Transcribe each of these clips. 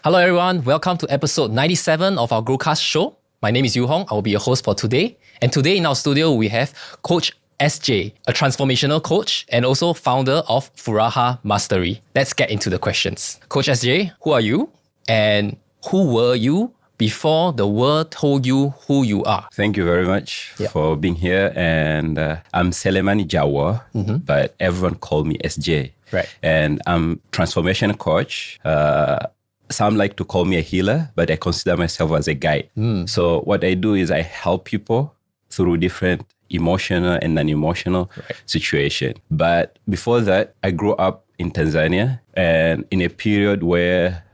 Hello everyone, welcome to episode 97 of our GrowCast show. My name is Yu Hong, I will be your host for today. And today in our studio, we have Coach SJ, a transformational coach and also founder of Furaha Mastery. Let's get into the questions. Coach SJ, who are you? And who were you before the world told you who you are? Thank you very much for being here. And I'm Selemani Jawa, but everyone called me SJ. Right. And I'm transformation coach. Some like to call me a healer, but I consider myself as a guide. So what I do is I help people through different emotional and non-emotional situation. But before that, I grew up in Tanzania and in a period where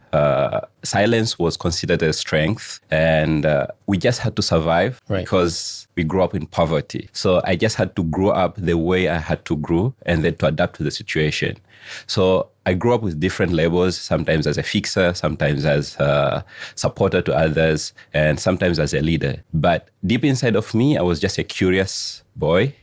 silence was considered a strength and we just had to survive because we grew up in poverty. So I just had to grow up the way I had to grow and then to adapt to the situation. So I grew up with different labels, sometimes as a fixer, sometimes as a supporter to others, and sometimes as a leader. But deep inside of me, I was just a curious boy.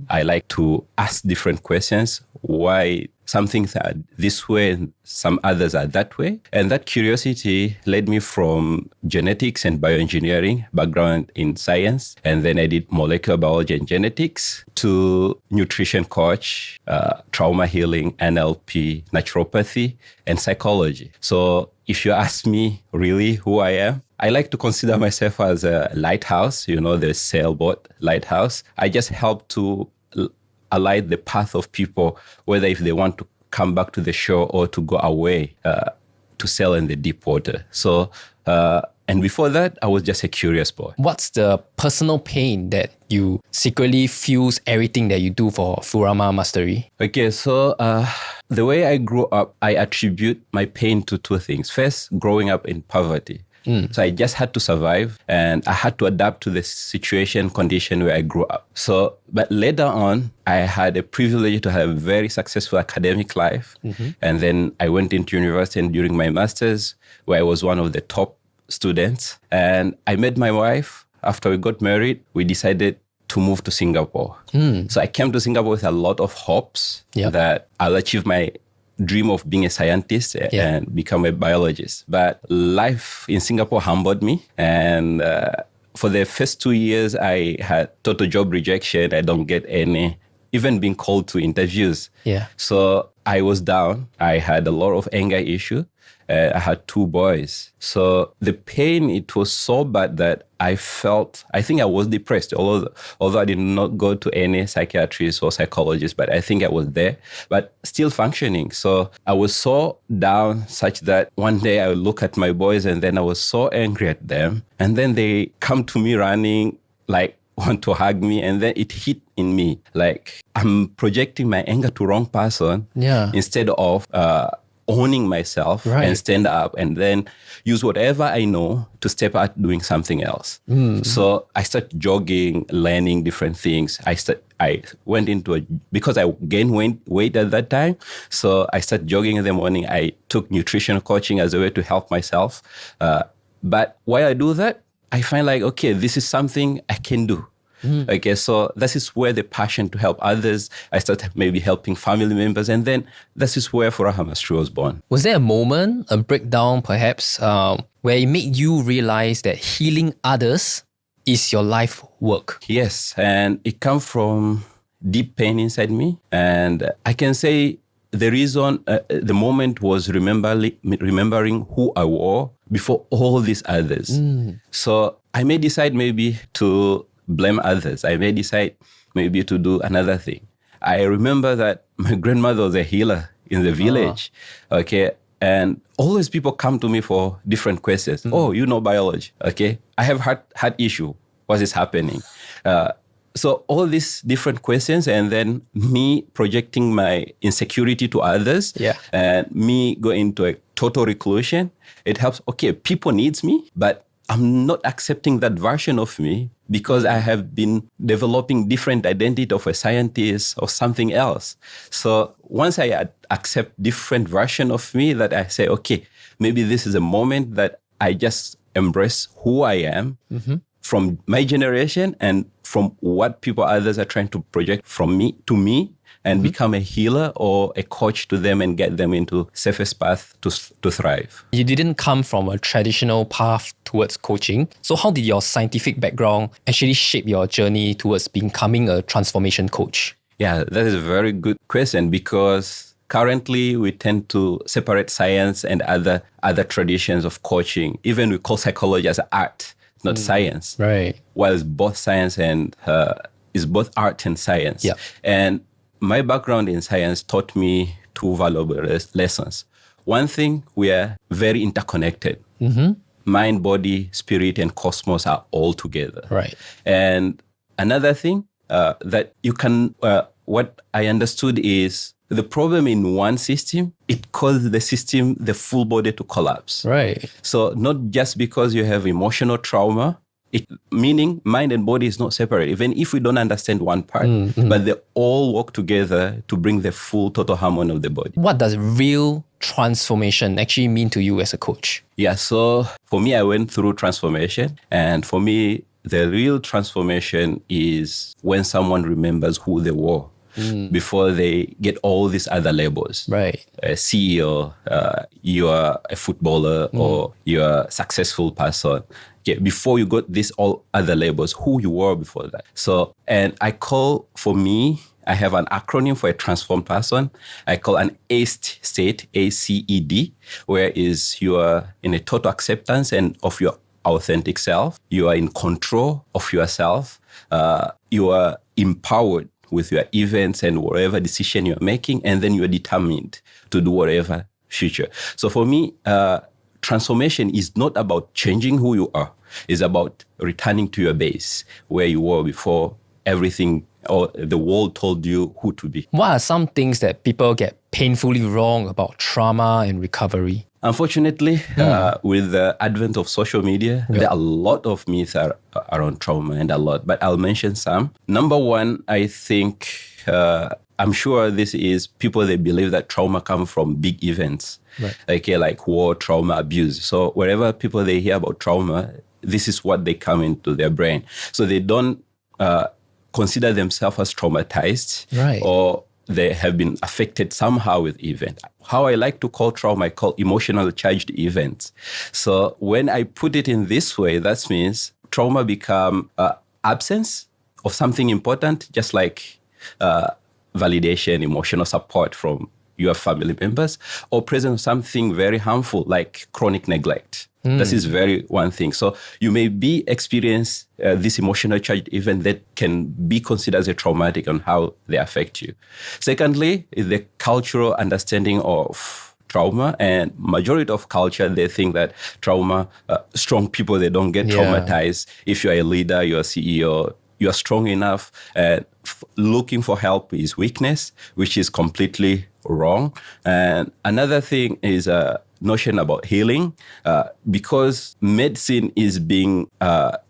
I like to ask different questions. Why some things are this way and some others are that way? And that curiosity led me from genetics and bioengineering, background in science. And then I did molecular biology and genetics to nutrition coach, trauma healing, NLP, naturopathy, and psychology. So if you ask me really who I am, I like to consider myself as a lighthouse, the sailboat lighthouse. I just help to align the path of people, whether if they want to come back to the shore or to go away to sail in the deep water. So, and before that, I was just a curious boy. What's the personal pain that you secretly fuels everything that you do for Furaha Mastery? Okay, so the way I grew up, I attribute my pain to two things. First, growing up in poverty. So I just had to survive and I had to adapt to the situation, condition where I grew up. So, but later on, I had a privilege to have a very successful academic life. And then I went into university and during my master's, where I was one of the top students. And I met my wife. After we got married, we decided to move to Singapore. So I came to Singapore with a lot of hopes that I'll achieve my dream of being a scientist and become a biologist. But life in Singapore humbled me. And for the first 2 years, I had total job rejection. I don't get any, even being called to interviews. So I was down. I had a lot of anger issue. I had 2 boys. So the pain, it was so bad that I think I was depressed, although I did not go to any psychiatrist or psychologist, but I think I was there, but still functioning. So I was so down such that one day I would look at my boys and then I was so angry at them. And then they come to me running, like want to hug me. And then it hit in me, like I'm projecting my anger to wrong person instead of owning myself and stand up and then use whatever I know to step out doing something else. So I started jogging, learning different things. I went into because I gained weight at that time. So I started jogging in the morning. I took nutrition coaching as a way to help myself. But while I do that, I find like, okay, this is something I can do. Okay, so this is where the passion to help others, I started maybe helping family members, and then this is where Furaha Mastery was born. Was there a moment, a breakdown perhaps, where it made you realize that healing others is your life work? Yes, and it comes from deep pain inside me. And I can say the reason, the moment was remembering who I was before all these others. So I may decide maybe to blame others. I may decide maybe to do another thing. I remember that my grandmother was a healer in the village. Okay. And always people come to me for different questions. Oh, you know biology. Okay. I have had issue. What is happening? So all these different questions and then me projecting my insecurity to others and me go into a total reclusion. It helps. Okay. People needs me, but I'm not accepting that version of me because I have been developing different identity of a scientist or something else. So once I accept different version of me that I say, okay, maybe this is a moment that I just embrace who I am from my generation and from what others are trying to project from me to me. and become a healer or a coach to them and get them into safest path to thrive. You didn't come from a traditional path towards coaching. So how did your scientific background actually shape your journey towards becoming a transformation coach? Yeah, that is a very good question, because currently we tend to separate science and other traditions of coaching. Even we call psychology as art, not science. Right. While it's both science and it's both art and science. Yeah. And my background in science taught me two valuable lessons. One thing, we are very interconnected. Mind, body, spirit, and cosmos are all together. Right. And another thing that you can, what I understood is the problem in one system, it causes the system, the full body to collapse. Right. So not just because you have emotional trauma, meaning mind and body is not separate, even if we don't understand one part, but they all work together to bring the full total harmony of the body. What does real transformation actually mean to you as a coach? Yeah, so for me, I went through transformation. And for me, the real transformation is when someone remembers who they were before they get all these other labels. Right. A CEO, you are a footballer, or you're a successful person. Okay, before you got these all other labels, who you were before that. So, and for me, I have an acronym for a transformed person. I call an ACED state, ACED, where is you are in a total acceptance and of your authentic self. You are in control of yourself. You are empowered with your events and whatever decision you're making, and then you're determined to do whatever future. So for me, transformation is not about changing who you are. It's about returning to your base, where you were before everything or the world told you who to be. What are some things that people get painfully wrong about trauma and recovery? Unfortunately, with the advent of social media, there are a lot of myths around trauma, and a lot, but I'll mention some. Number one, I think, I'm sure this is people, they believe that trauma comes from big events, like war, trauma, abuse. So wherever people, they hear about trauma, this is what they come into their brain. So they don't consider themselves as traumatized, or they have been affected somehow with event. How I like to call trauma, I call emotional charged events. So when I put it in this way, that means trauma become absence of something important, just like validation, emotional support from your family members, or presence of something very harmful like chronic neglect. This is very one thing. So you may be experience this emotional charged event that can be considered as a traumatic on how they affect you. Secondly, is the cultural understanding of trauma, and majority of culture, they think that trauma, strong people, they don't get traumatized. If you're a leader, you're a CEO, you're strong enough, looking for help is weakness, which is completely wrong. And another thing is notion about healing, because medicine is being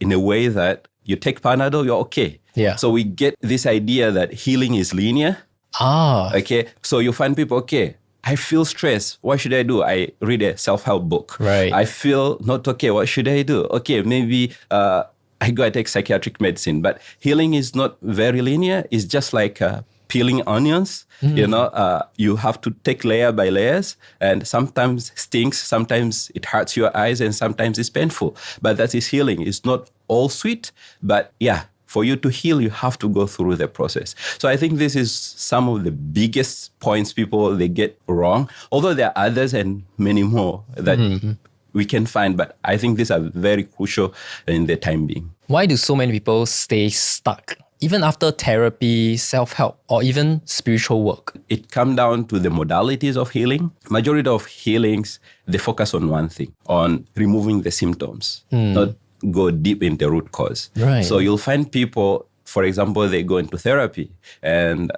in a way that you take Panadol, you're okay. Yeah. So we get this idea that healing is linear. Okay. So you find people, okay, I feel stressed. What should I do? I read a self-help book. Right. I feel not okay. What should I do? Okay, maybe I go and take psychiatric medicine. But healing is not very linear. It's just like peeling onions. You have to take layer by layers, and sometimes stinks, sometimes it hurts your eyes, and sometimes it's painful. But that is healing. It's not all sweet, but for you to heal, you have to go through the process. So I think this is some of the biggest points people, they get wrong, although there are others and many more that we can find, but I think these are very crucial in the time being. Why do so many people stay stuck, even after therapy, self-help, or even spiritual work? It comes down to the modalities of healing. Majority of healings, they focus on one thing, on removing the symptoms, not go deep in the root cause. Right. So you'll find people, for example, they go into therapy, and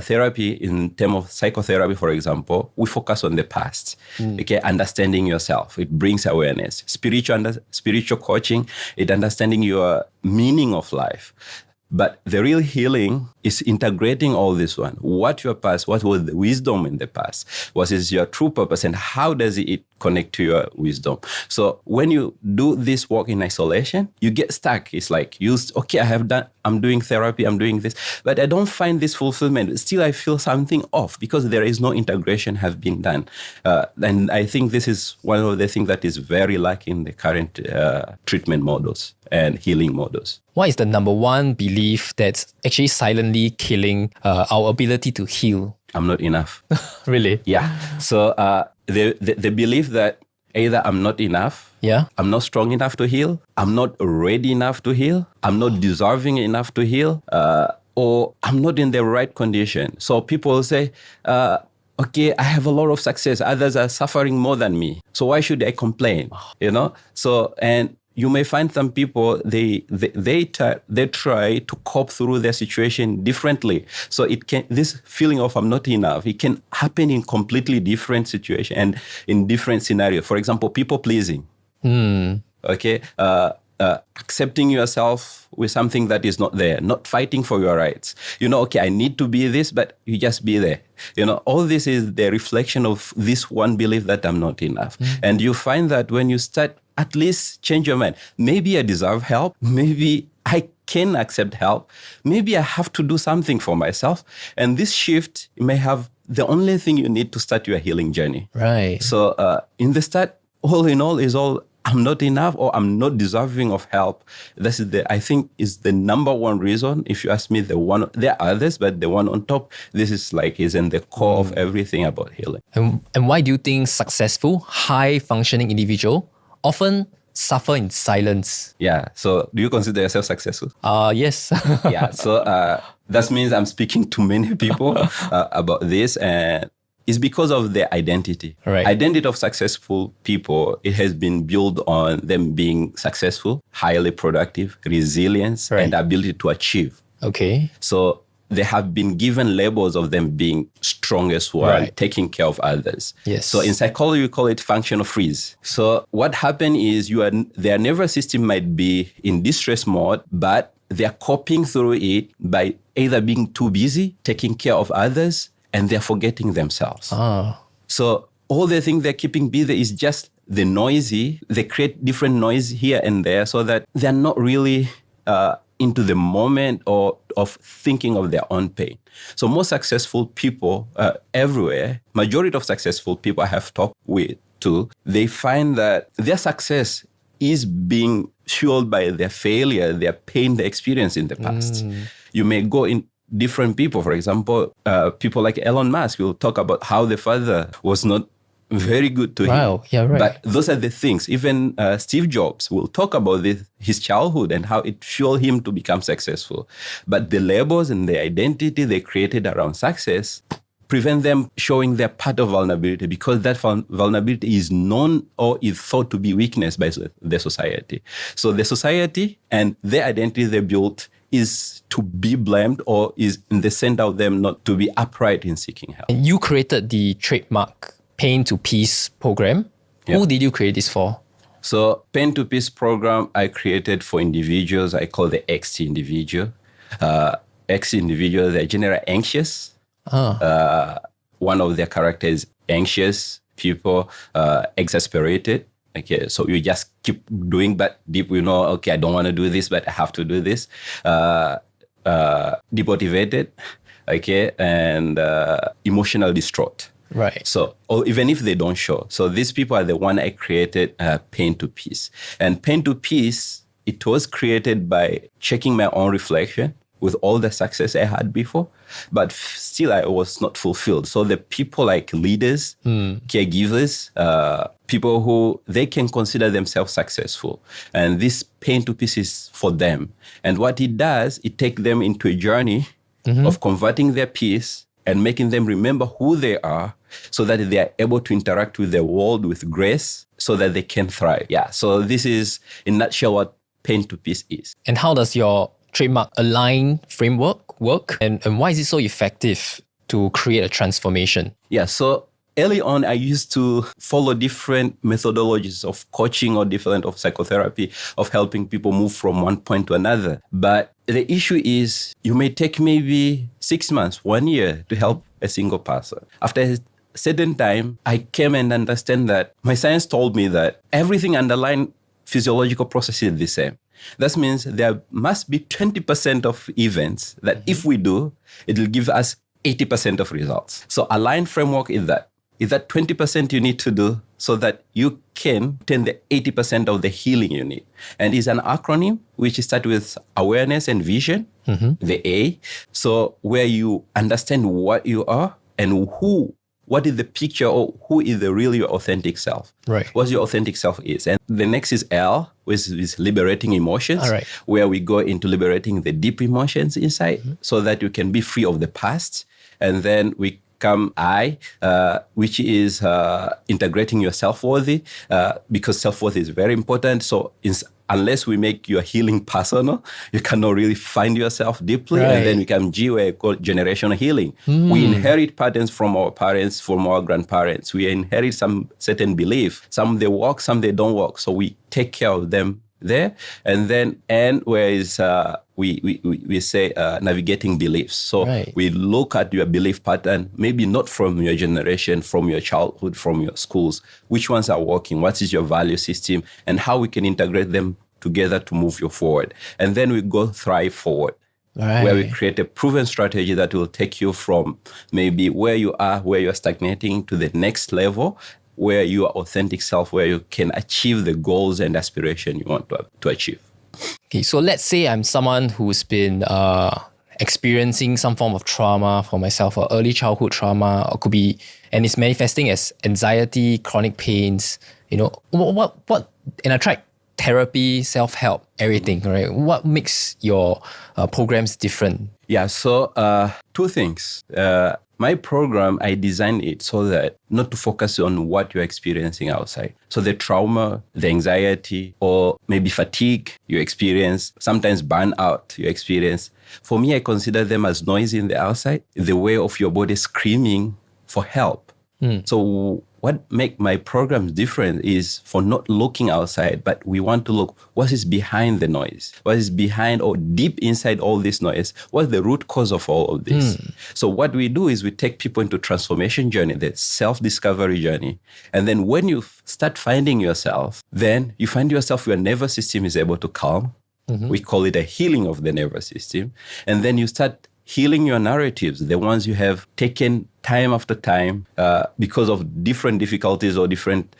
therapy, in terms of psychotherapy, for example, we focus on the past. Okay, understanding yourself, it brings awareness. Spiritual coaching, it understanding your meaning of life. But the real healing is integrating all this one. What your past, what was the wisdom in the past? What is your true purpose, and how does it connect to your wisdom. So when you do this work in isolation, you get stuck. It's like, I'm doing therapy, I'm doing this, but I don't find this fulfillment. Still, I feel something off because there is no integration have been done. And I think this is one of the things that is very lacking in the current treatment models and healing models. What is the number one belief that's actually silently killing our ability to heal? I'm not enough. Really? Yeah. So the belief that either I'm not enough, I'm not strong enough to heal, I'm not ready enough to heal, I'm not deserving enough to heal, or I'm not in the right condition. So people say, okay, I have a lot of success. Others are suffering more than me. So why should I complain? So, and you may find some people, they try to cope through their situation differently. So this feeling of I'm not enough, it can happen in completely different situation and in different scenario. For example, people pleasing. Okay. Accepting yourself with something that is not there, not fighting for your rights. Okay, I need to be this, but you just be there. All this is the reflection of this one belief that I'm not enough. And you find that when you start at least change your mind. Maybe I deserve help. Maybe I can accept help. Maybe I have to do something for myself. And this shift may have the only thing you need to start your healing journey. Right. So in the start, all in all is all I'm not enough or I'm not deserving of help. This is I think is the number one reason. If you ask me, there are others, but the one on top, this is in the core of everything about healing. And why do you think successful, high-functioning individual often suffer in silence? Yeah. So do you consider yourself successful? Yes. Yeah. So that means I'm speaking to many people about this, and it's because of their identity. Right. Identity of successful people, it has been built on them being successful, highly productive, resilience, and ability to achieve. Okay. So they have been given labels of them being strongest one, taking care of others. Yes. So in psychology, we call it functional freeze. So what happened is their nervous system might be in distress mode, but they're coping through it by either being too busy, taking care of others, and they're forgetting themselves. So all the things they're keeping busy is just the noisy. They create different noise here and there so that they're not really into the moment or of thinking of their own pain. So most successful people everywhere, majority of successful people I have talked with too, they find that their success is being fueled by their failure, their pain they experienced in the past. You may go in different people. For example, people like Elon Musk will talk about how the father was not very good to him. Yeah, right. But those are the things. Even Steve Jobs will talk about his childhood and how it fueled him to become successful. But the labels and the identity they created around success prevent them showing their part of vulnerability, because that vulnerability is known or is thought to be weakness by the society. So the society and the identity they built is to be blamed or is in the center of them not to be upright in seeking help. And you created the trademark Pain to Peace program. Who did you create this for? So Pain to Peace program I created for individuals. I call the XT individual. XT individual, they're generally anxious. One of their characters, anxious people, exasperated. Okay, so you just keep doing, but deep, okay, I don't want to do this, but I have to do this. Demotivated, okay, and emotional distraught. Right. So, or even if they don't show. So these people are the one I created, Pain to Peace. And Pain to Peace, it was created by checking my own reflection with all the success I had before, but still I was not fulfilled. So the people like leaders, caregivers, people who they can consider themselves successful. And this Pain to Peace is for them. And what it does, it takes them into a journey of converting their peace and making them remember who they are so that they are able to interact with the world with grace so that they can thrive. Yeah, so this is in a nutshell what Pain to Peace is. And how does your trademark align framework work? And why is it so effective to create a transformation? Yeah, so early on, I used to follow different methodologies of coaching or different of psychotherapy, of helping people move from one point to another. But the issue is you may take maybe 6 months, 1 year to help a single person. After certain time, I came and understand that my science told me that everything underlying physiological processes is the same. That means there must be 20% of events that if we do, it will give us 80% of results. So aligned framework is that 20% you need to do so that you can obtain the 80% of the healing you need. And it's an acronym which starts with awareness and vision, the A. So where you understand what you are and what is the picture or who is the really your authentic self. Right. What your authentic self is. And the next is L, which is liberating emotions, All right. where we go into liberating the deep emotions inside so that you can be free of the past. And then we come I, which is integrating your self-worthy, because self-worth is very important. So unless we make your healing personal, you cannot really find yourself deeply. Right. And then we come G, where we call generational healing. We inherit patterns from our parents, from our grandparents. We inherit some certain belief. Some they work, some they don't work. So we take care of them there. And then N, where is we say navigating beliefs. So we look at your belief pattern, maybe not from your generation, from your childhood, from your schools. Which ones are working? What is your value system? And how we can integrate them together to move you forward. And then we go thrive forward. Where we create a proven strategy that will take you from maybe where you are, where you're stagnating, to the next level, where your authentic self, where you can achieve the goals and aspiration you want to achieve. Okay, so let's say I'm someone who's been experiencing some form of trauma for myself, or early childhood trauma, or could be, and it's manifesting as anxiety, chronic pains. What? And I tried therapy, self-help, everything. Right? What makes your programs different? Yeah. So two things. My program, I designed it so that not to focus on what you're experiencing outside. So the trauma, the anxiety, or maybe fatigue you experience, sometimes burnout you experience. For me, I consider them as noise in the outside, the way of your body screaming for help. So what make my programs different is for not looking outside, but we want to look what is behind the noise, what is behind or deep inside all this noise, what's the root cause of all of this. So what we do is we take people into transformation journey, the self-discovery journey. And then when you start finding yourself, then you find yourself, your nervous system is able to calm. We call it a healing of the nervous system. And then you start healing your narratives, the ones you have taken time after time because of different difficulties or different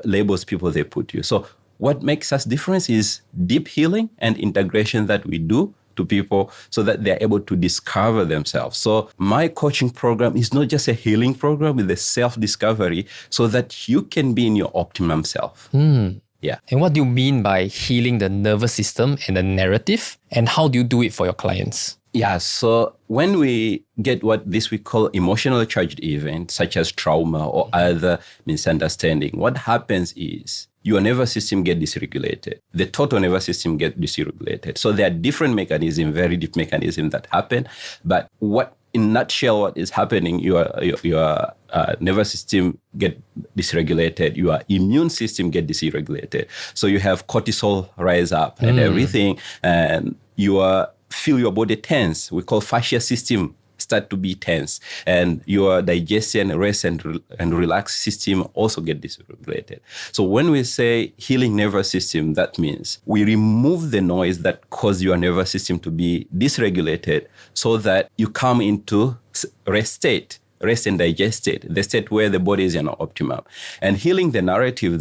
labels people they put you. So what makes us different is deep healing and integration that we do to people so that they're able to discover themselves. So my coaching program is not just a healing program, it's a self-discovery so that you can be in your optimum self. Yeah. And what do you mean by healing the nervous system and the narrative? And how do you do it for your clients? Yeah, so when we get what we call emotionally charged events, such as trauma or other misunderstanding, what happens is your nervous system gets dysregulated. The total nervous system gets dysregulated. So there are different mechanisms, very deep mechanisms that happen. But in a nutshell, what is happening, your nervous system get dysregulated, your immune system get dysregulated. So you have cortisol rise up and everything, and you feel your body tense. We call fascia system start to be tense, and your digestion, rest and relax system also get dysregulated. So when we say healing nervous system, that means we remove the noise that causes your nervous system to be dysregulated so that you come into rest and digest state, the state where the body is in optimum. And healing the narrative,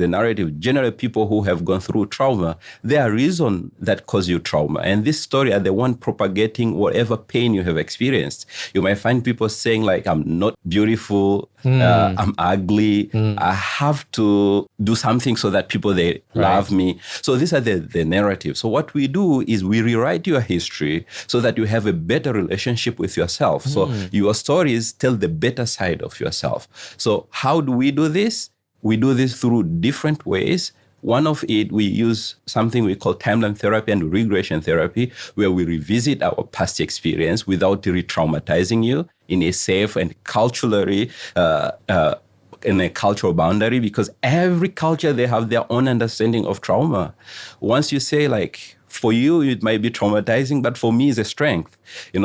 generally people who have gone through trauma, there are reasons that cause you trauma. And this story are the one propagating whatever pain you have experienced. You might find people saying like, I'm not beautiful, I'm ugly, I have to do something so that people, they love me. So these are the narrative. So what we do is we rewrite your history so that you have a better relationship with yourself. So your stories tell the better side of yourself. So how do we do this? We do this through different ways. One of it, we use something we call timeline therapy and regression therapy, where we revisit our past experience without re-traumatizing you in a safe and culturally in a cultural boundary, because every culture, they have their own understanding of trauma. Once you say like, For you, it might be traumatizing, but for me, it's a strength.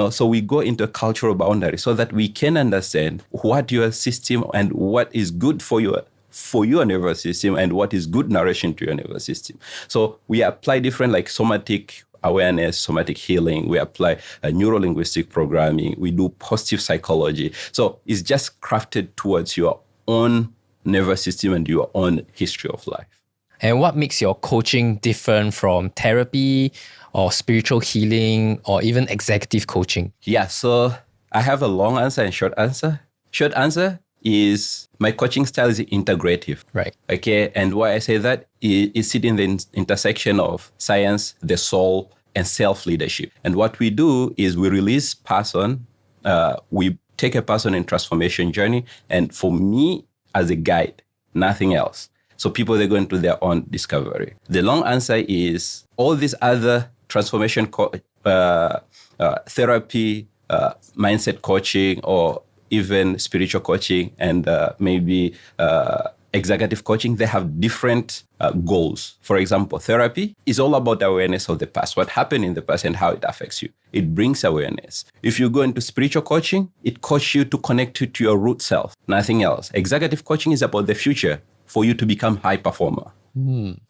So we go into a cultural boundary so that we can understand what your system and what is good for your nervous system and what is good nourishing to your nervous system. So we apply different like somatic awareness, somatic healing. We apply neuro-linguistic programming. We do positive psychology. So it's just crafted towards your own nervous system and your own history of life. And what makes your coaching different from therapy or spiritual healing or even executive coaching? Yeah, so I have a long answer and short answer. Short answer is my coaching style is integrative. Right. Okay. And why I say that is sitting in the intersection of science, the soul, and self-leadership. And what we do is we release person, we take a person in transformation journey. And for me as a guide, nothing else. So people, they go into their own discovery. The long answer is all these other transformation therapy, mindset coaching, or even spiritual coaching and maybe executive coaching, they have different goals. For example, therapy is all about awareness of the past, what happened in the past and how it affects you. It brings awareness. If you go into spiritual coaching, it coaches you to connect you to your root self, nothing else. Executive coaching is about the future for you to become high performer.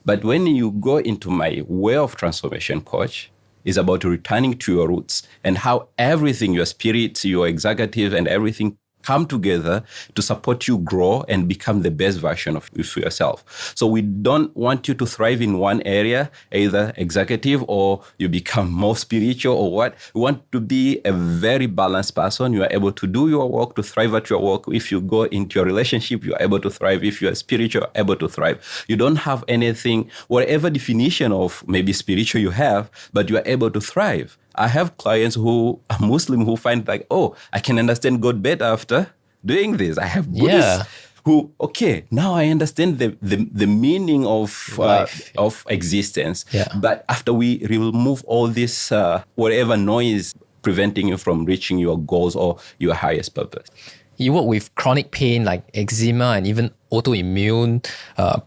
But when you go into my way of transformation coach, is about returning to your roots and how everything, your spirit, your executive, and everything come together to support you grow and become the best version of yourself. So we don't want you to thrive in one area, either executive or you become more spiritual or what. We want to be a very balanced person. You are able to do your work, to thrive at your work. If you go into your relationship, you are able to thrive. If you are spiritual, you are able to thrive. You don't have anything, whatever definition of maybe spiritual you have, but you are able to thrive. I have clients who are Muslim who find like, oh, I can understand God better after doing this. I have Buddhists who, okay, now I understand the meaning of life, of existence. Yeah. But after we remove all this, whatever noise preventing you from reaching your goals or your highest purpose. You work with chronic pain like eczema and even autoimmune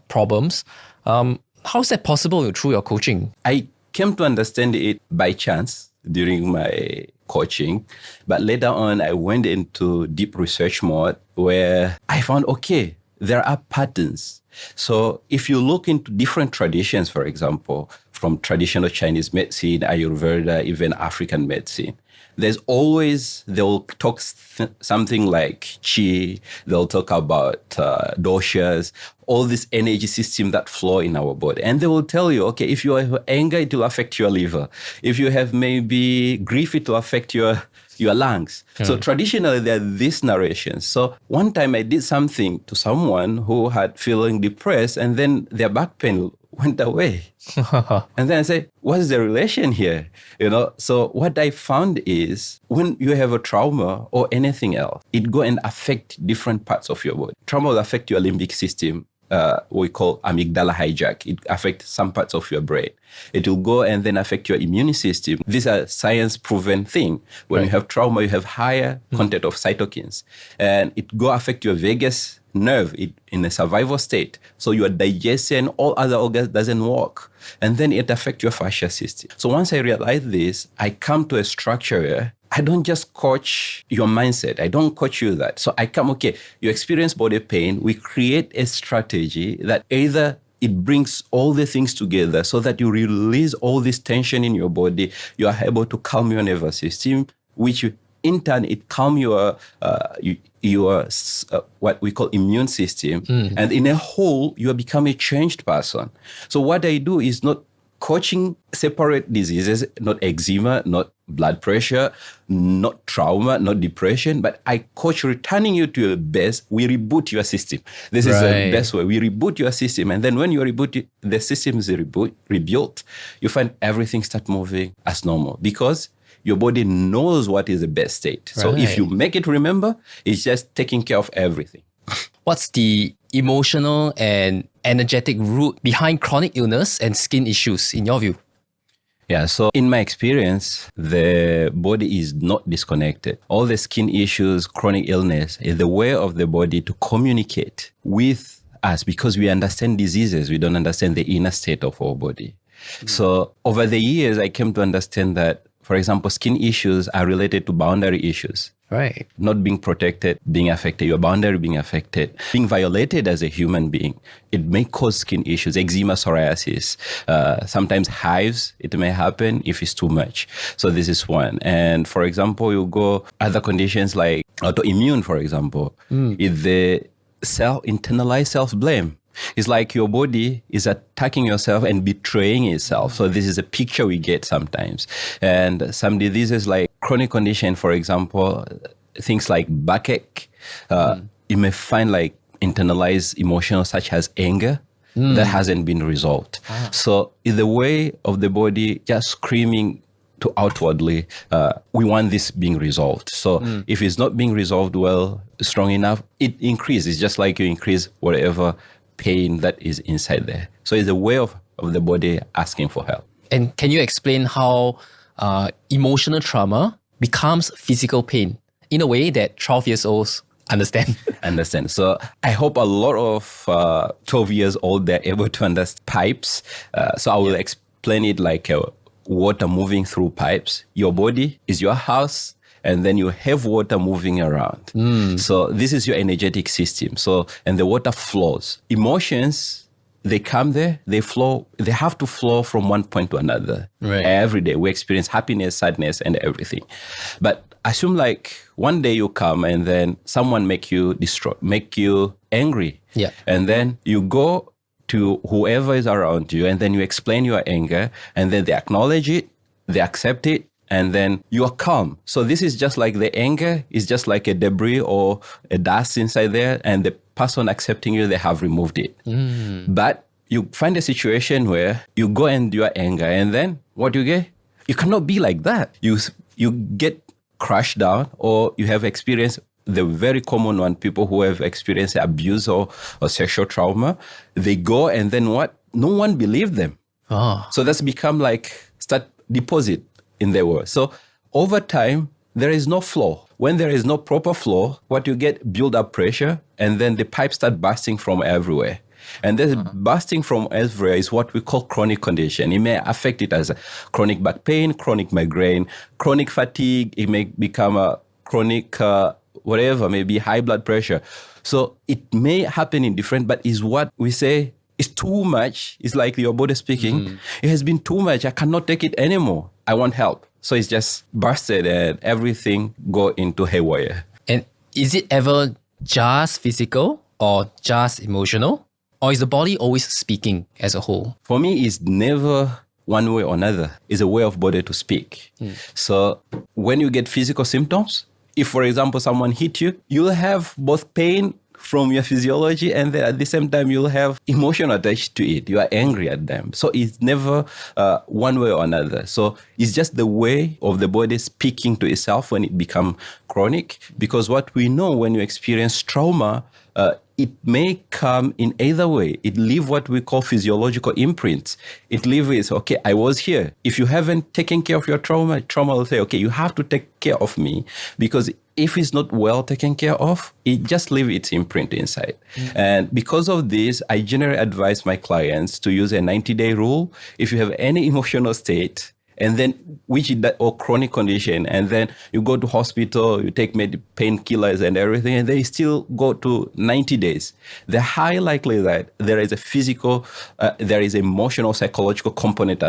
problems. How is that possible through your coaching? I came to understand it by chance during my coaching. But later on, I went into deep research mode where I found, okay, there are patterns. So if you look into different traditions, for example, from traditional Chinese medicine, Ayurveda, even African medicine, there's always, they'll talk something like qi, they'll talk about doshas, all this energy system that flow in our body. And they will tell you, okay, if you have anger, it will affect your liver. If you have maybe grief, it will affect your lungs. So traditionally, there are these narrations. So one time I did something to someone who had feeling depressed and then their back pain went away. And then I said, what's the relation here? So what I found is when you have a trauma or anything else, it go and affect different parts of your body. Trauma will affect your limbic system. We call amygdala hijack. It affects some parts of your brain. It will go and then affect your immune system. These are science-proven things. When you have trauma, you have higher content of cytokines. And it go affect your vagus nerve in a survival state. So your digestion, all other organs doesn't work. And then it affects your fascia system. So once I realized this, I come to a structure where I don't just coach your mindset. I don't coach you that. So I come, okay, you experience body pain. We create a strategy that either it brings all the things together so that you release all this tension in your body. You are able to calm your nervous system, which in turn, it calm your what we call immune system. And in a whole, you become a changed person. So what I do is not coaching separate diseases, not eczema, not blood pressure, not trauma, not depression, but I coach returning you to your best. We reboot your system. This is the best way. We reboot your system. And then when you reboot it, the system is rebuilt, you find everything start moving as normal because your body knows what is the best state. So if you make it remember, it's just taking care of everything. What's the emotional and energetic root behind chronic illness and skin issues in your view? Yeah, so in my experience, the body is not disconnected. All the skin issues, chronic illness is the way of the body to communicate with us because we understand diseases. We don't understand the inner state of our body. So over the years, I came to understand that, for example, skin issues are related to boundary issues. Right. Not being protected, being affected, your boundary being affected, being violated as a human being. It may cause skin issues, eczema, psoriasis, sometimes hives. It may happen if it's too much. So this is one. And for example, you go other conditions like autoimmune, for example, is the internalized self-blame. It's like your body is attacking yourself and betraying itself. So this is a picture we get sometimes. And some diseases like chronic condition, for example, things like backache, you may find like internalized emotions such as anger that hasn't been resolved. So in the way of the body just screaming to outwardly, we want this being resolved. So if it's not being resolved well, strong enough, it increases. It's just like you increase whatever pain that is inside there. So it's a way of the body asking for help. And can you explain how emotional trauma becomes physical pain in a way that 12 years olds understand? Understand. So I hope a lot of 12 years old, they're able to understand pipes. So I will explain it like water moving through pipes. Your body is your house, and then you have water moving around. So this is your energetic system. So, and the water flows. Emotions, they come there, they flow, they have to flow from one point to another. Right. Every day we experience happiness, sadness, and everything. But assume like one day you come and then someone make you angry. Yeah. And then you go to whoever is around you and then you explain your anger and then they acknowledge it, they accept it, and then you are calm. So this is just like the anger is just like a debris or a dust inside there, and the person accepting you, they have removed it. But you find a situation where you go and you are anger, and then what you get? You cannot be like that. You get crushed down, or you have experienced the very common one, people who have experienced abuse or sexual trauma, they go and then what? No one believed them. So that's become like start deposit in their world. So over time, there is no flow. When there is no proper flow, what you get, build up pressure, and then the pipes start bursting from everywhere. And this bursting from everywhere is what we call chronic condition. It may affect it as a chronic back pain, chronic migraine, chronic fatigue. It may become a chronic whatever, maybe high blood pressure. So it may happen in different, but is what we say is too much. It's like your body speaking. It has been too much. I cannot take it anymore. I want help. So it's just bursted and everything go into haywire. And is it ever just physical or just emotional? Or is the body always speaking as a whole? For me, it's never one way or another. It's a way of body to speak. So when you get physical symptoms, if, for example, someone hit you, you'll have both pain from your physiology, and then at the same time, you'll have emotion attached to it. You are angry at them. So it's never one way or another. So it's just the way of the body speaking to itself when it becomes chronic. Because what we know when you experience trauma, it may come in either way. It leaves what we call physiological imprints. It leaves, okay, I was here. If you haven't taken care of your trauma will say, okay, you have to take care of me, because if it's not well taken care of, it just leaves its imprint inside. And because of this, I generally advise my clients to use a 90-day rule. If you have any emotional state, and then which is that or chronic condition, and then you go to hospital, you take painkillers and everything, and they still go to 90 days. The high likely that there is a physical, there is emotional, psychological component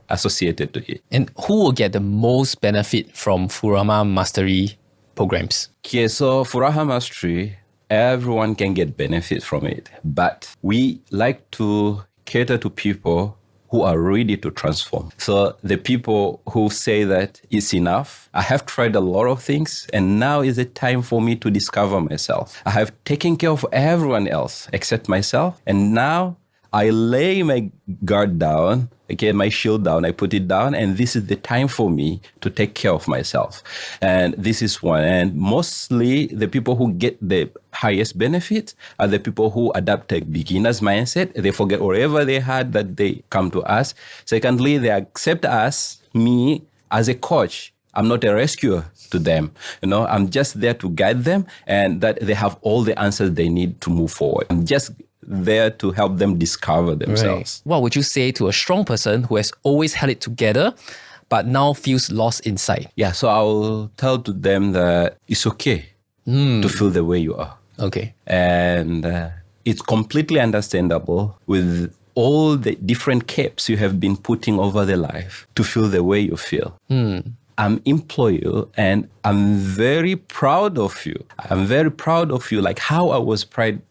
associated to it. And who will get the most benefit from Furaha Mastery programs? Okay, so Furaha Mastery, everyone can get benefit from it, but we like to cater to people who are ready to transform. So the people who say that it's enough, I have tried a lot of things, and now is the time for me to discover myself. I have taken care of everyone else except myself, and now I lay my guard down, okay, my shield down, I put it down, and this is the time for me to take care of myself. And this is one. And mostly the people who get the highest benefit are the people who adapt a beginner's mindset. They forget whatever they had that they come to us. Secondly, they accept us, me, as a coach. I'm not a rescuer to them. I'm just there to guide them, and that they have all the answers they need to move forward. I'm just there to help them discover themselves. What would you say to a strong person who has always held it together, but now feels lost inside? Yeah, so I'll tell to them that it's okay to feel the way you are. Okay. And it's completely understandable with all the different caps you have been putting over the life to feel the way you feel. I'm employ you and I'm very proud of you. I'm very proud of you, like how I was proud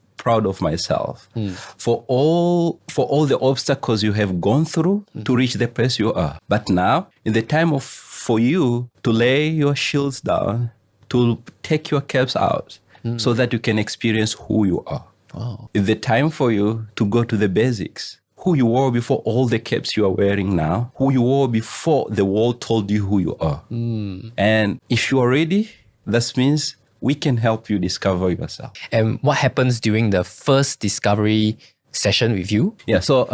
of myself for all the obstacles you have gone through to reach the place you are. But now, in the time for you to lay your shields down, to take your caps out, so that you can experience who you are. Wow. It's the time for you to go to the basics. Who you were before all the caps you are wearing now. Who you were before the world told you who you are. And if you are ready, that means we can help you discover yourself. And what happens during the first discovery session with you? Yeah, so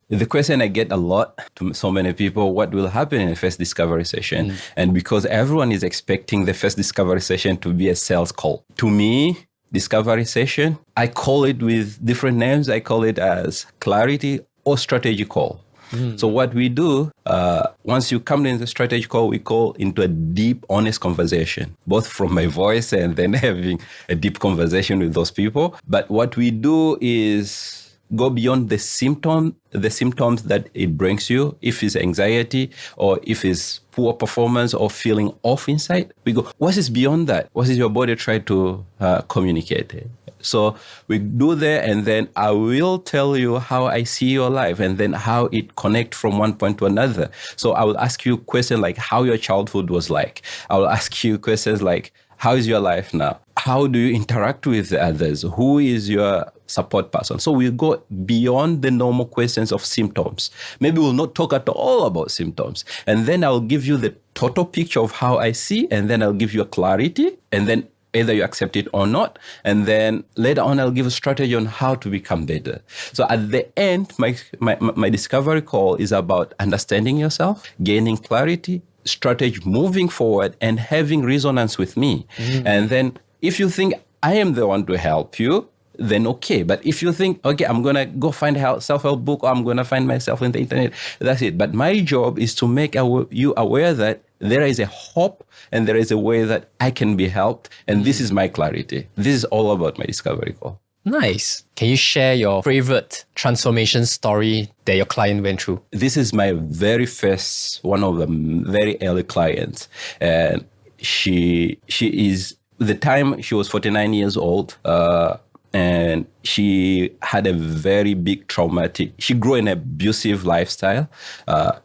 the question I get a lot to so many people, what will happen in the first discovery session? And because everyone is expecting the first discovery session to be a sales call. To me, discovery session, I call it with different names. I call it as clarity or strategy call. So what we do, once you come in the strategy call, we call into a deep, honest conversation, both from my voice and then having a deep conversation with those people. But what we do is go beyond the symptoms that it brings you. If it's anxiety or if it's poor performance or feeling off inside, we go, what is beyond that? What is your body trying to communicate? So we do there, and then I will tell you how I see your life and then how it connects from one point to another. So I will ask you questions like how your childhood was like. I will ask you questions like, how is your life now? How do you interact with others? Who is your support person? So we'll go beyond the normal questions of symptoms. Maybe we'll not talk at all about symptoms. And then I'll give you the total picture of how I see, and then I'll give you a clarity, and then either you accept it or not. And then later on, I'll give a strategy on how to become better. So at the end, my discovery call is about understanding yourself, gaining clarity, strategy moving forward, and having resonance with me. And then if you think I am the one to help you, then okay. But if you think, okay, I'm going to go find a self-help book, or I'm going to find myself in the internet, that's it. But my job is to make you aware that there is a hope and there is a way that I can be helped. And this is my clarity. This is all about my discovery call. Nice. Can you share your favorite transformation story that your client went through? This is my very first, one of the very early clients. And she is, the time she was 49 years old, and she had a very big traumatic, she grew in an abusive lifestyle.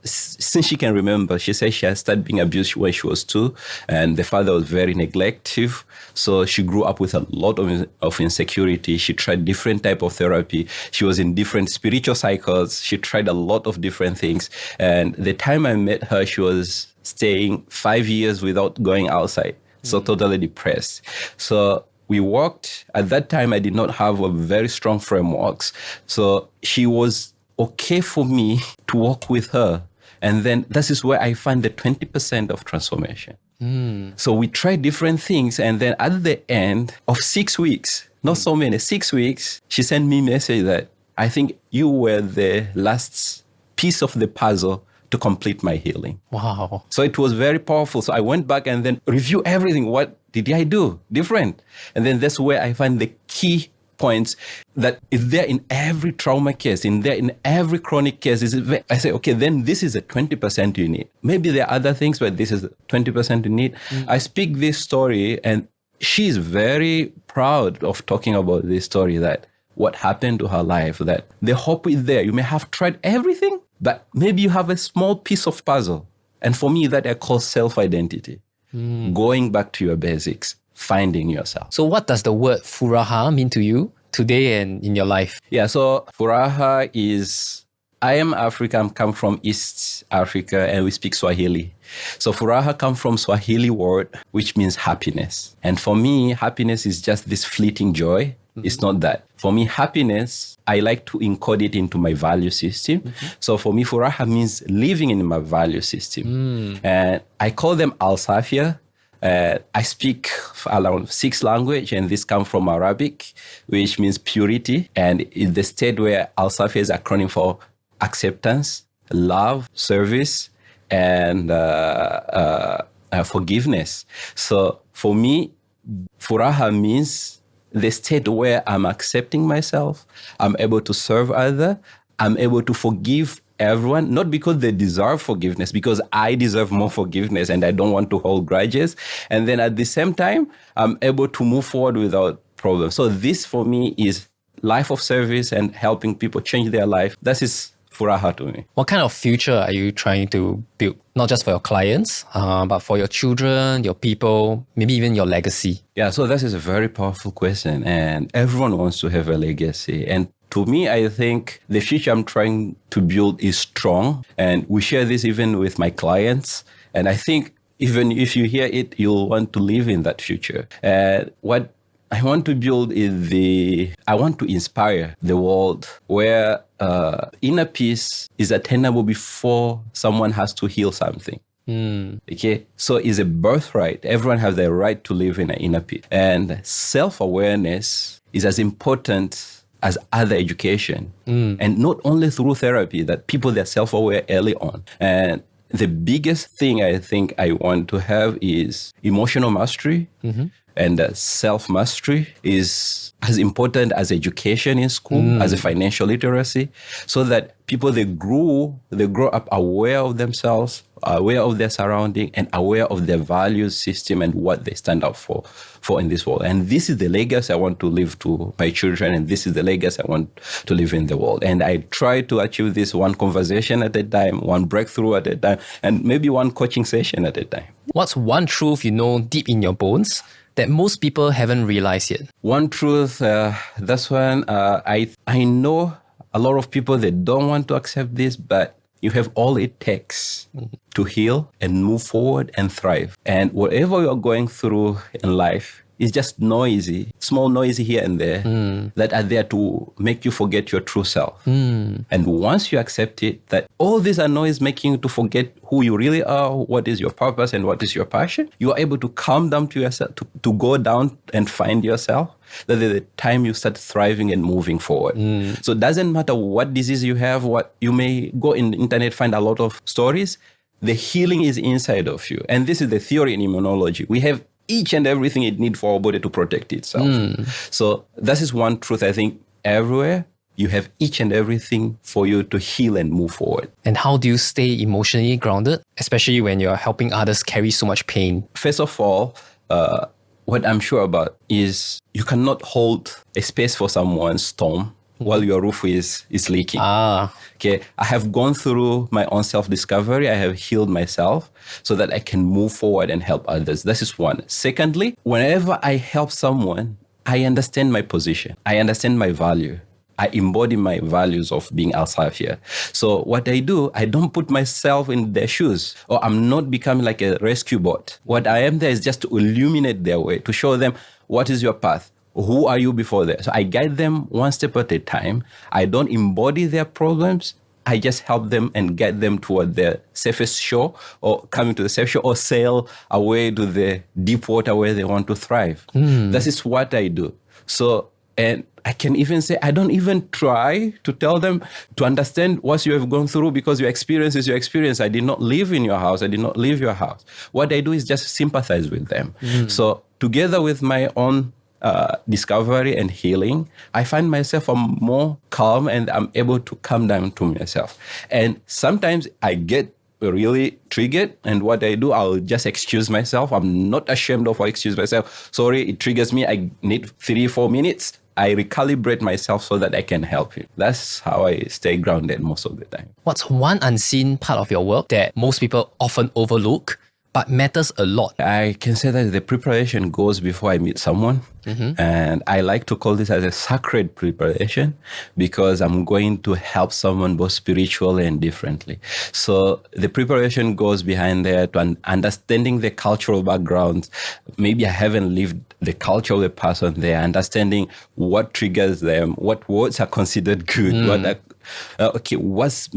Since she can remember, she said she had started being abused when she was 2, and the father was very neglectful. So she grew up with a lot of insecurity. She tried different type of therapy. She was in different spiritual cycles. She tried a lot of different things. And the time I met her, she was staying 5 years without going outside. So totally depressed. So we worked. At that time, I did not have a very strong frameworks. So she was okay for me to work with her. And then this is where I find the 20% of transformation. So we tried different things. And then at the end of 6 weeks, not so many, 6 weeks, she sent me a message that I think you were the last piece of the puzzle to complete my healing. Wow. So it was very powerful. So I went back and then review everything. What did I do different? And then that's where I find the key points that is there in every trauma case, in every chronic case. I say, okay, then this is a 20% you need. Maybe there are other things, but this is 20% you need. I speak this story, and she's very proud of talking about this story, that what happened to her life, that the hope is there. You may have tried everything, but maybe you have a small piece of puzzle. And for me, that I call self-identity. Going back to your basics, finding yourself. So what does the word Furaha mean to you today and in your life? Yeah, so Furaha is, I am African, come from East Africa, and we speak Swahili. So Furaha comes from Swahili word, which means happiness. And for me, happiness is just this fleeting joy. It's not that. For me, happiness, I like to encode it into my value system. So for me, Furaha means living in my value system. And I call them Alsafia. I speak around 6 languages, and this comes from Arabic, which means purity. And it's the state where Al-Safi is acronym for acceptance, love, service, and forgiveness. So for me, Furaha means the state where I'm accepting myself, I'm able to serve others, I'm able to forgive everyone, not because they deserve forgiveness, because I deserve more forgiveness and I don't want to hold grudges. And then at the same time, I'm able to move forward without problems. So this for me is life of service and helping people change their life. That is Furaha to me. What kind of future are you trying to build? Not just for your clients, but for your children, your people, maybe even your legacy? Yeah, so that is a very powerful question. And everyone wants to have a legacy. And to me, I think the future I'm trying to build is strong. And we share this even with my clients. And I think even if you hear it, you'll want to live in that future. What I want to build is I want to inspire the world where inner peace is attainable before someone has to heal something. Okay, so it's a birthright. Everyone has the right to live in an inner peace. And self-awareness is as important as other education. And not only through therapy, that people, they're self-aware early on. And the biggest thing I think I want to have is emotional mastery. And self-mastery is as important as education in school, as a financial literacy, so that people, they grow up aware of themselves, aware of their surrounding, and aware of their value system and what they stand up for in this world. And this is the legacy I want to leave to my children, and this is the legacy I want to live in the world. And I try to achieve this one conversation at a time, one breakthrough at a time, and maybe one coaching session at a time. What's one truth you know deep in your bones that most people haven't realized yet? One truth, that's when I know a lot of people, they don't want to accept this, but you have all it takes to heal and move forward and thrive. And whatever you're going through in life is just noisy, small noisy here and there that are there to make you forget your true self. And once you accept it, that all these are noise making you to forget who you really are, what is your purpose and what is your passion, you are able to calm down to yourself, to go down and find yourself. That is the time you start thriving and moving forward. So it doesn't matter what disease you have, what you may go in the internet, find a lot of stories. The healing is inside of you. And this is the theory in immunology. We have each and everything it needs for our body to protect itself. So that is one truth, I think, everywhere. You have each and everything for you to heal and move forward. And how do you stay emotionally grounded, especially when you're helping others carry so much pain? First of all, what I'm sure about is you cannot hold a space for someone's storm while your roof is leaking. Okay, I have gone through my own self-discovery. I have healed myself so that I can move forward and help others. This is one. Secondly, whenever I help someone, I understand my position. I understand my value. I embody my values of being Al-Safia. So what I do, I don't put myself in their shoes, or I'm not becoming like a rescue bot. What I am there is just to illuminate their way, to show them what is your path. Who are you before that? So I guide them one step at a time. I don't embody their problems. I just help them and guide them toward the safest shore, or coming to the safe shore, or sail away to the deep water where they want to thrive. This is what I do. So, and I can even say, I don't even try to tell them to understand what you have gone through, because your experience is your experience. I did not live in your house. I did not leave your house. What I do is just sympathize with them. So together with my own discovery and healing, I find myself more calm, and I'm able to calm down to myself. And sometimes I get really triggered, and what I do, I'll just excuse myself. I'm not ashamed of excuse myself. Sorry, it triggers me. I need 3-4 minutes. I recalibrate myself so that I can help you. That's how I stay grounded most of the time. What's one unseen part of your work that most people often overlook but matters a lot? I can say that the preparation goes before I meet someone. And I like to call this as a sacred preparation, because I'm going to help someone both spiritually and differently. So the preparation goes behind there to understanding the cultural background. Maybe I haven't lived the culture of the person there, understanding what triggers them, what words are considered good, what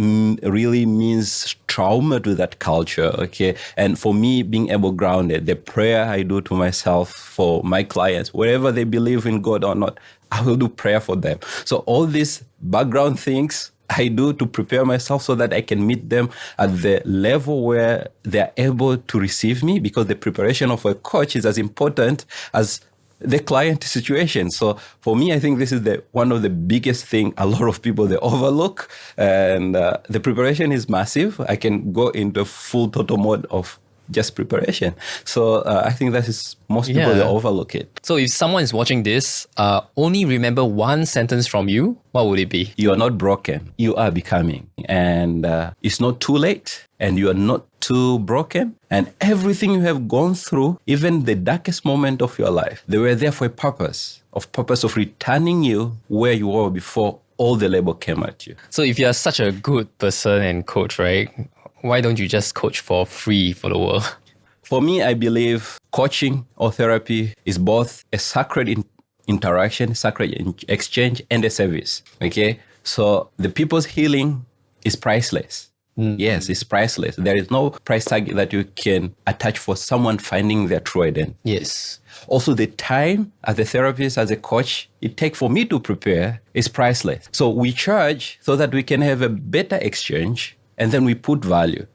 really means trauma to that culture, okay? And for me, being able grounded, the prayer I do to myself for my clients, wherever they believe in God or not, I will do prayer for them. So all these background things I do to prepare myself so that I can meet them at the level where they're able to receive me, because the preparation of a coach is as important as the client situation. So for me, I think this is one of the biggest thing a lot of people, they overlook. And the preparation is massive. I can go into full total mode of just preparation. So I think that is most people, they overlook it. So if someone is watching this, only remember one sentence from you, what would it be? You are not broken. You are becoming. And it's not too late. And you are not too broken. And everything you have gone through, even the darkest moment of your life, they were there for a purpose of returning you where you were before all the label came at you. So if you're such a good person and coach, right, why don't you just coach for free for the world? For me, I believe coaching or therapy is both a sacred interaction, sacred exchange, and a service. Okay? So the people's healing is priceless. Yes, it's priceless. There is no price tag that you can attach for someone finding their true identity. Yes. Also, the time as a therapist, as a coach, it takes for me to prepare is priceless. So we charge so that we can have a better exchange, and then we put value.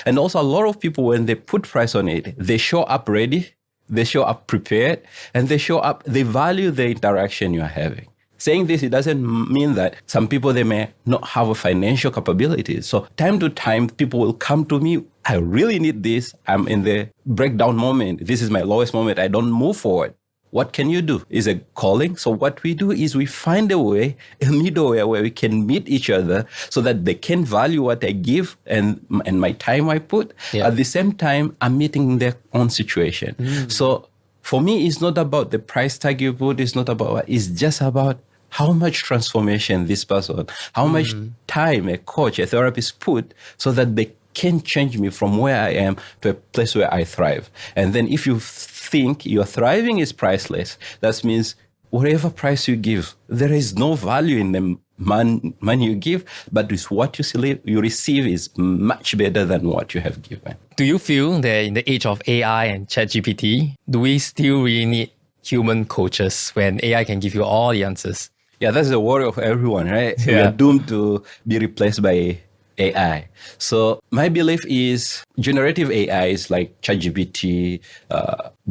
And also a lot of people, when they put price on it, they show up ready, they show up prepared, and they value the interaction you're having. Saying this, it doesn't mean that some people, they may not have a financial capability. So time to time, people will come to me, I really need this. I'm in the breakdown moment. This is my lowest moment. I don't move forward. What can you do? Is a calling. So what we do is we find a way, a middle way where we can meet each other so that they can value what I give and my time I put. Yeah. At the same time, I'm meeting their own situation. So for me, it's not about the price tag you put. It's not about what. It's just about how much transformation this person, how much time a coach, a therapist put so that they can change me from where I am to a place where I thrive. And then if you think your thriving is priceless, that means whatever price you give, there is no value in the money you give, but with what you receive is much better than what you have given. Do you feel that in the age of AI and ChatGPT, do we still really need human coaches when AI can give you all the answers? Yeah, that's the worry of everyone, right? Yeah. We are doomed to be replaced by AI. So my belief is generative AIs like ChatGPT,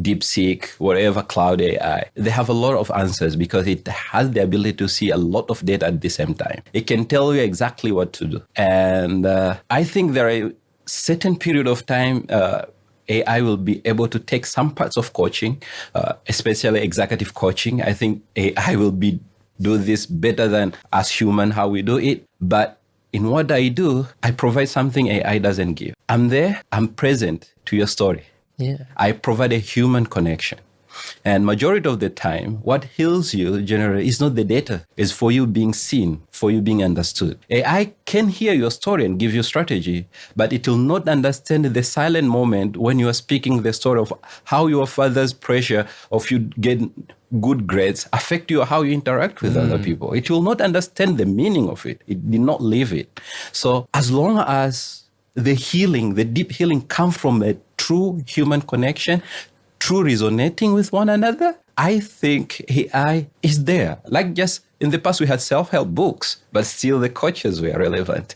DeepSeek, whatever cloud AI, they have a lot of answers because it has the ability to see a lot of data at the same time. It can tell you exactly what to do. And I think there are a certain period of time AI will be able to take some parts of coaching, especially executive coaching. I think AI will do this better than us human, how we do it. But in what I do, I provide something AI doesn't give. I'm there, I'm present to your story. Yeah. I provide a human connection. And majority of the time, what heals you generally is not the data. It's for you being seen, for you being understood. AI can hear your story and give you strategy, but it will not understand the silent moment when you are speaking the story of how your father's pressure of you getting good grades affect you, how you interact with other people. It will not understand the meaning of it. It did not live it. So as long as the healing, the deep healing comes from a true human connection, true resonating with one another, I think AI is there. Like just in the past, we had self-help books, but still the coaches were relevant,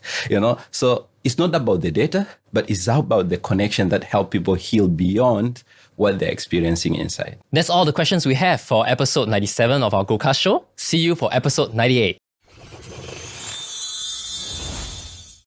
So it's not about the data, but it's about the connection that help people heal beyond what they're experiencing inside. That's all the questions we have for episode 97 of our GrowCast show. See you for episode 98.